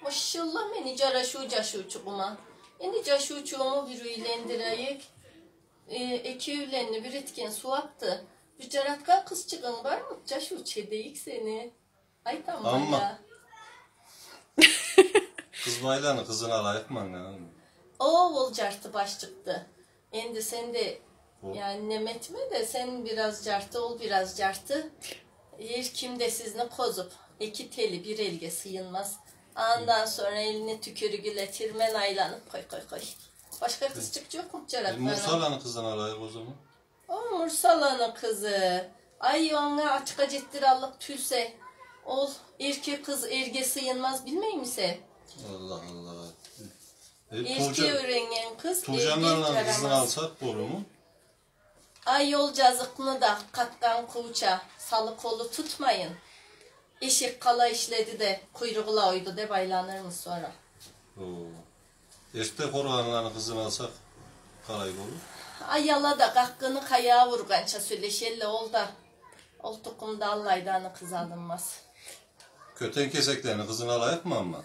Maşallah beni caraşu çukuma. Eni caşu çuğumu bir üylendireyik. İki üylenli bir etken su aktı. Bir caratka kız çıkın var mı? Caşu çedeyik seni. Ay tamam Amma. ya. Kız baylanı kızına alayık mı anne? O ol cartı baş çıktı. Endi sen de yani nemetme de sen biraz cartı ol biraz cartı. Yer kimde sizini kozup iki teli bir elge sıyınmaz. Ondan sonra eline tükürüğüyle tirmen aylanıp koy. Başka kız çıkacak yok mu caratlara? Mursalanı kızına alayık o zaman. O Mursalan'ın kızı. Ay ona açık acettir Allah tülse. Ol erkek kız erge sıyınmaz bilmey misin? Allah Allah. Erkeği öğrengen kız Tuğcanlarla kızını alsak olur mu? Ay yol cazıkını da kattan kuğuça salı kolu tutmayın. Eşek kala işledi de kuyruğula oydu de baylanırmış sonra. Erkek organlarını kızını alsak kalayık olur. Ay yala da kakkını kayağa vurgança söyleşelle ol da. Ol tukumda Allah'ydanı kız alınmaz. Köten keseklerini kızını alayık mı ama?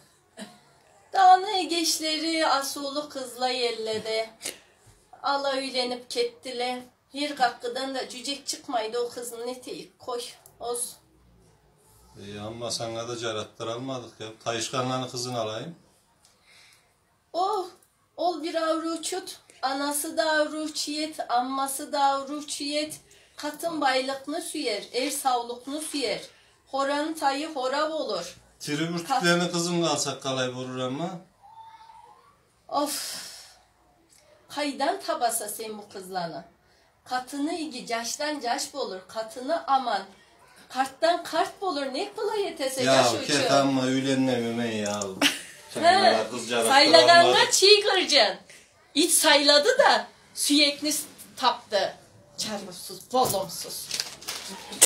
Dağını geçleri asulu kızla yellede. Ala üylenip kettile. Her kakkıdan da cücek çıkmaydı o kızın eteği koy. Olsun. Ama sana da carattır almadık ya. Tayışkanlarını kızını alayım. Ol bir avruçut. Anası da avruçiyet, amması da avruçiyet. Katın baylıkını süyer, er savlukunu süyer. Horanın tayı horab olur. Tribürtüklerini kızını alsak kalayık olur ama. Of. Kaydan tabasa sen bu kızlarını. Katını igi caştan caş bolur. Katını aman. Karttan kart bolur. Ne kolay yetese caş uçu. Ya ket amma ülenmememe ya. Saylaganla çiğ kıracaksın. İç sayladı da sürekli taptı. Çarpsız, bolumsuz.